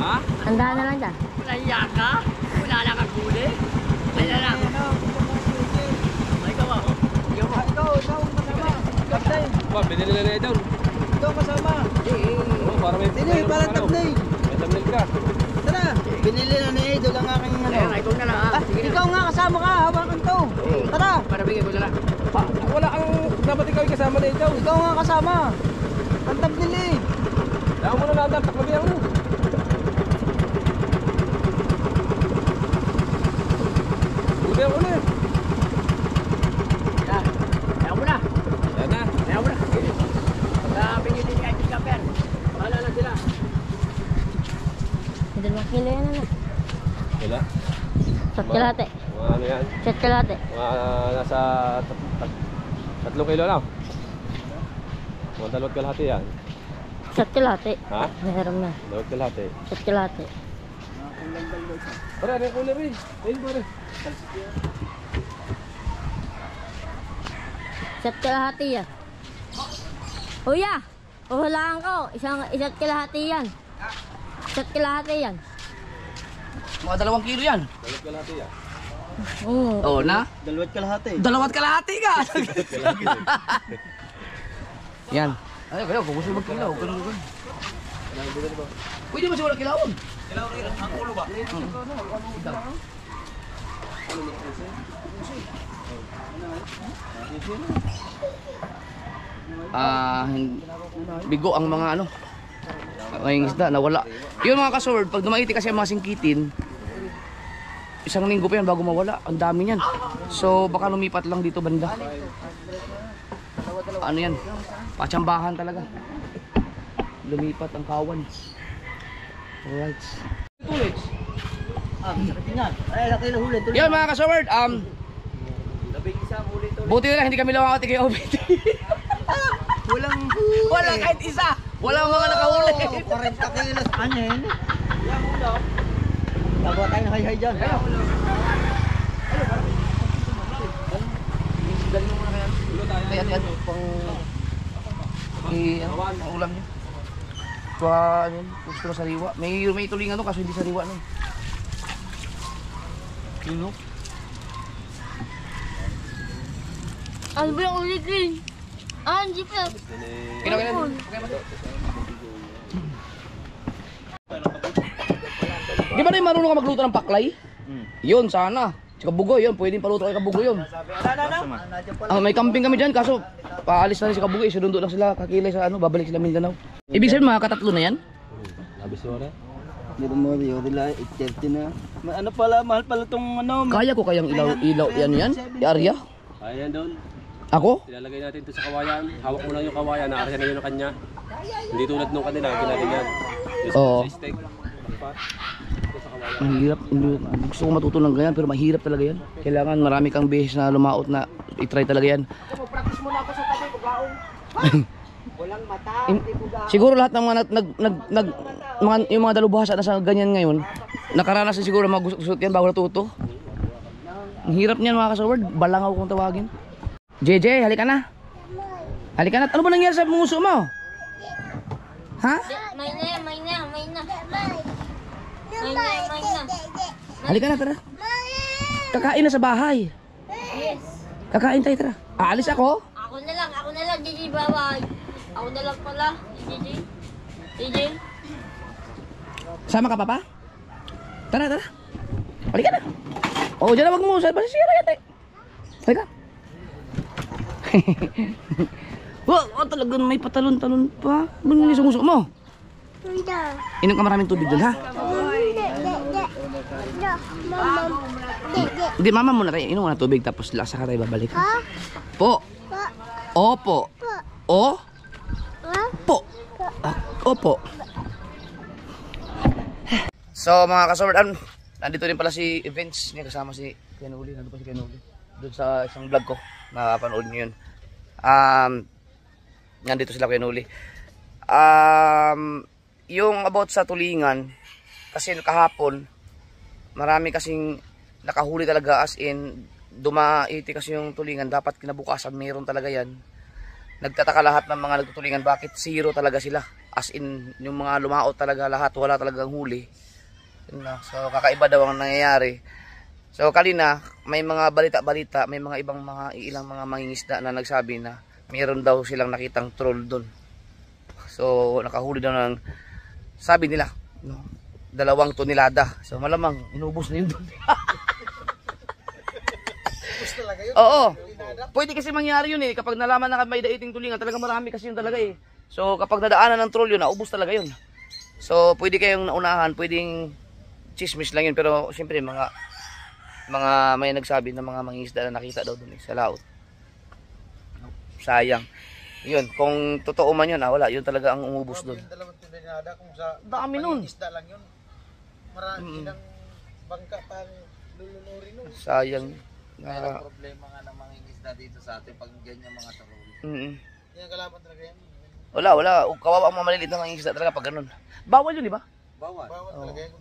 Ha? Sandaan na lang daw. Wala iya ka? Wala lang ang huli? Wala lang. Ay, gawa ko. Ikaw kasama. Kaptay. Ba, binili na na doon. Ikaw kasama. Oh, para may Hindi, para thumbnail. May thumbnail ka. Tara. Binili na ni Idol ang aking ano. Ikaw na lang. Ikaw nga kasama ka, hawakan to. Tara. Para bigay ko na lang. Wala ang dapat ikaw yung kasama na ito. Ikaw nga kasama. Ang thumbnail eh. Kaya mo na natin, taklabihan mo. Taklabihan mo na eh. Ayaw mo na. Yan na. Ayaw mo na. Pagka pinili ni Ate Kaper, bahala na sila. Hindi naman kilo yan ano. Wala. Sat kalate. Mga ano yan? Sat kalate. Mga nasa 3 kilo lang. Mga 2 kalahati yan. Sat kalate. Ha? Meron na. 2 kalahati. Sat kalate. Pare, ano yung cooler eh? Ayun pare. Sat kalahati yan. Kuya! Uhulaan ko. Isa't kalahati yan. Isa't kalahati yan. Mga 2 kilo yan. 2 kalahati yan. Oo. Oo na. 2 kalahati. 2 kalahati ka. Yan. Ay, kaya kung gusto magkilaw, ganun. Pwede mo siya wala kilawon. Kilawon rin, ang ulo ba? Bigo ang mga ano. Ang isda, nawala. Yun mga kasword, pag dumaiti kasi ang mga singkitin, 1 linggo pa yan bago mawala. Ang dami niyan. So baka lumipat lang dito banda. Ano yan? Patsambahan talaga. Lumipat ang kawan. Alright. Tingnan. Ay, laki na huli. Yan mga kasword, Labing isang huli to. buti na lang hindi kami lawakot kay OBT. Walang Wala kahit isa. Walang mga nakahuli. 40 kilos. Anin? Yan ulo. Tawa tayo na hay-hay dyan. Galing mo na kaya. Kaya yan pang ang ulam niyo. Kuha ano, gusto na sariwa. May tulingan no kaso hindi sariwa no. Kino? Ano ba yung ulit rin? Ah, hindi pa. Kino. Di ba na marunong ka magluto ng paklay? Yun sana. Tsaka bugoy yun, pwedeng paluto kay kabugoy yun. May camping kami dyan, kaso paalis na rin si kabugoy, sunundo lang sila, kakilay sa ano, babalik sila Mindanao. Ibig sabihin mga katatlo na yan? Labis yun eh. Dito mo, yun nila, 8:30 na. Ano pala, mahal pala tong ano. Kaya ko kayang ilaw yan, i-arya? Ayan doon. Ako? Ilalagay natin ito sa kawayan. Hawak mo lang yung kawayan, naarya na yun ang kanya. Hindi tulad nung kanila, ginaganyan. Oo. Sa steak. Dapat. Ito sa kawayan. Mahirap, gusto ko matuto ng ganyan pero mahirap talaga yan. Kailangan marami kang beses na lumaot na i-try talaga yan. Practice muna ako sa tabi, paglaong. Walang mata, Siguro lahat ng mga yung mga dalubhasa na sa ganyan ngayon, nakaranas na siguro mag-gusot yan bago natuto. Ang hirap niyan mga kasaward, balangaw kung tawagin. JJ, halika na. Halika na. Ano ba nangyari sa muso mo? Ha? May na. Halika na, tara. Kakain na sa bahay. Yes. Kakain tayo, tara. Aalis ako? Ako na lang, Gigi, bye-bye. Ako na lang pala, Gigi. Gigi. Sama ka, Papa? Tara. Halika na. Oh, dyan na wag mo. Saan ba sisira yan, eh? Halika. Wow, talagang may patalon-talon pa. Ano yung sumuso mo? Inom ka maraming tubig dun, ha? Hindi, mama muna tayo. Inom muna tubig tapos lasa ka tayo babalik. Po. Opo. O. Po. Opo. So mga kasobrang, nandito rin pala si Vince. Kasama si Kenuli. Nandito pa si Kenuli. Doon sa isang vlog ko. Nakapanood niyo yun. Nandito sila Kenuli. Yung about sa tulingan, kasi kahapon, marami kasing nakahuli talaga, as in dumaiti kasi yung tulingan, dapat kinabukasan meron talaga yan. Nagtataka lahat ng mga nagtutulingan bakit zero talaga sila, as in yung mga lumaot talaga lahat, wala talagang huli. So kakaiba daw ang nangyayari. So kanina may mga balita-balita, may mga ibang mga ilang mga mangingisda na nagsabi na meron daw silang nakitang troll doon. So nakahuli daw ng, sabi nila, no, 2 tonelada. So malamang inubos na yun doon. Oo. Pwede kasi mangyari yun eh. Kapag nalaman na may daiting tulingan, talaga marami kasi yun talaga eh. So kapag nadaanan ng troll yun, naubos talaga yun. So pwede kayong naunahan, pwedeng chismis lang yun. Pero siyempre mga may nagsabi na mga mangingisda na nakita daw dun sa laot. Sayang. Yun, kung totoo man yun, wala, yun talaga ang umubos dun. Dalawang tonelada kung sa Dami nun. isda lang yun. Marami ng bangka pang lulunurin nun. Sayang. Kaya problema nga ng mga isda dito sa atin pag ganyan mga tarol. Yan kalaban talaga yan. Wala. Kawawa ang mga maliliit na mangingisda talaga pag ganun. Bawal yun, di ba? Bawal. Bawal talaga yan.